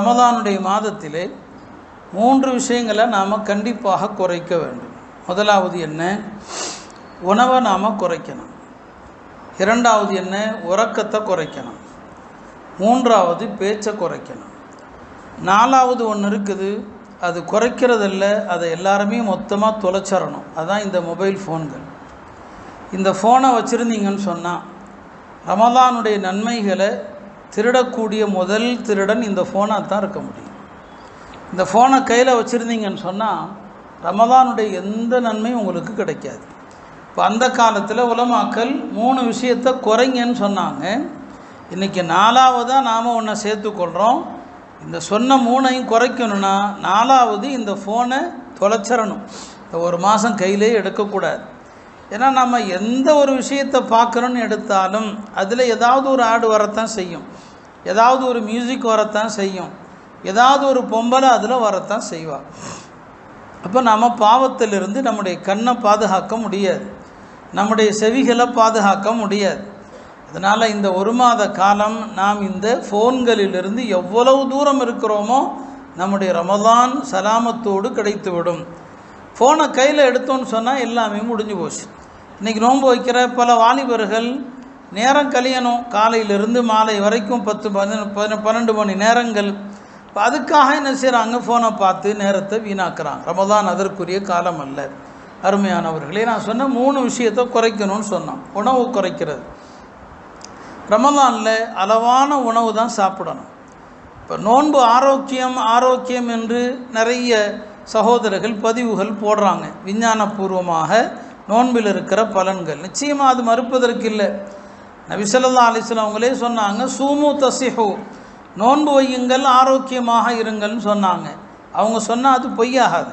ரமதானுடைய மாதத்திலே 3 விஷயங்களை நாம் கண்டிப்பாக குறைக்க வேண்டும். முதலாவது என்ன? உணவை நாம் குறைக்கணும். இரண்டாவது என்ன? உறக்கத்தை குறைக்கணும். மூன்றாவது பேச்சை குறைக்கணும். நாலாவது ஒன்று இருக்குது, அது குறைக்கிறதில்ல, அதை எல்லாருமே மொத்தமாக தொலைச்சிடணும். அதுதான் இந்த மொபைல் ஃபோன்கள். இந்த ஃபோனை வச்சுருந்தீங்கன்னு சொன்னால் ரமதானுடைய நன்மைகளை திருடக்கூடிய முதல் திருடன் இந்த ஃபோனாக தான் இருக்க முடியும். இந்த ஃபோனை கையில் வச்சுருந்தீங்கன்னு சொன்னால் ரமதானுடைய எந்த நன்மையும் உங்களுக்கு கிடைக்காது. இப்போ அந்த காலத்தில் உலமாக்கள் 3 விஷயத்தை குறைங்கன்னு சொன்னாங்க. இன்றைக்கி 4வதாக நாம் ஒன்றை சேர்த்துக்கொள்கிறோம். இந்த சொன்ன 3ஐயும் குறைக்கணும்னா 4வது இந்த ஃபோனை தொலைச்சிடணும். இந்த 1 மாதம் கையிலே எடுக்கக்கூடாது. ஏன்னா நம்ம எந்த ஒரு விஷயத்தை பார்க்குறோன்னு எடுத்தாலும் அதில் ஏதாவது ஒரு ஆடு வரத்தான் செய்யும், ஏதாவது ஒரு மியூசிக் வரத்தான் செய்யும், ஏதாவது ஒரு பொம்பளை அதில் வரத்தான் செய்வாள். அப்போ நம்ம பாவத்திலிருந்து நம்முடைய கண்ணை பாதுகாக்க முடியாது, நம்முடைய செவிகளை பாதுகாக்க முடியாது. அதனால் இந்த 1 மாத காலம் நாம் இந்த ஃபோன்களிலிருந்து எவ்வளவு தூரம் இருக்கிறோமோ நம்முடைய ரமதான் சலாமத்தோடு கிடைத்துவிடும். ஃபோனை கையில் எடுத்தோன்னு சொன்னால் எல்லாமே முடிஞ்சு போச்சு. இன்றைக்கி நோன்பு வைக்கிற பல வாலிபர்கள் நேரம் கழியணும், காலையிலிருந்து மாலை வரைக்கும் 10-12 மணி நேரங்கள். இப்போ அதுக்காக என்ன செய்கிறாங்க? ஃபோனை பார்த்து நேரத்தை வீணாக்குறாங்க. ரமதான் அதற்குரிய காலம் அல்ல. அருமையானவர்களே, நான் சொன்ன 3 விஷயத்தை குறைக்கணும்னு சொன்னோம். உணவு குறைக்கிறது. ரமதானில் அளவான உணவு தான் சாப்பிடணும். இப்போ நோன்பு ஆரோக்கியம் என்று நிறைய சகோதரர்கள் பதிவுகள் போடுறாங்க. விஞ்ஞானபூர்வமாக நோன்பில் இருக்கிற பலன்கள் நிச்சயமாக அது மறுப்பதற்கு இல்லை. நபி ஸல்லல்லாஹு அலைஹி வஸல்லம் அவங்களே சொன்னாங்க, சூமு தஸிஹு, நோன்பு வையுங்கள் ஆரோக்கியமாக இருங்கள்னு சொன்னாங்க. அவங்க சொன்னால் அது பொய்யாகாது.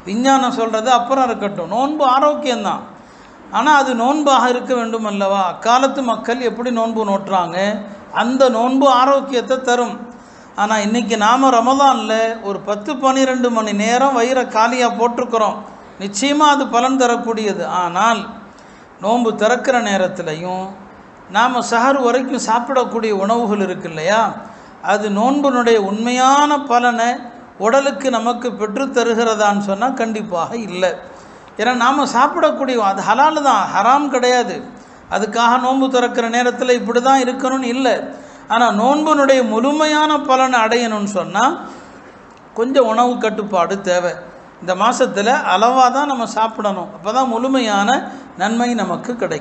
விஞ்ஞானம் சொல்கிறது அப்புறம் இருக்கட்டும், நோன்பு ஆரோக்கியம்தான். ஆனால் அது நோன்பாக இருக்க வேண்டும் அல்லவா? அக்காலத்து மக்கள் எப்படி நோன்பு நோட்டுறாங்க, அந்த நோன்பு ஆரோக்கியத்தை தரும். ஆனால் இன்றைக்கி நாம் ரமதானில் ஒரு 10-12 மணி நேரம் வயிறை காலியாக போட்டிருக்கிறோம். நிச்சயமாக அது பலன் தரக்கூடியது. ஆனால் நோன்பு திறக்கிற நேரத்துலையும் நாம் சஹர் வரைக்கும் சாப்பிடக்கூடிய உணவுகள் இருக்கு இல்லையா, அது நோன்பினுடைய உண்மையான பலனை உடலுக்கு நமக்கு பெற்று தருகிறதான்னு சொன்னால் கண்டிப்பாக இல்லை. ஏன்னா நாம் சாப்பிடக்கூடிய அது ஹலால் தான், ஹராம் கிடையாது. அதுக்காக நோன்பு திறக்கிற நேரத்தில் இப்படி தான் இருக்கணும்னு இல்லை. ஆனால் நோன்பினுடைய முழுமையான பலனை அடையணும்னு சொன்னால் கொஞ்சம் உணவு கட்டுப்பாடு தேவை. இந்த மாதத்தில் அளவாக தான் நம்ம சாப்பிடணும். அப்போ தான் முழுமையான நன்மை நமக்கு கிடைக்கும்.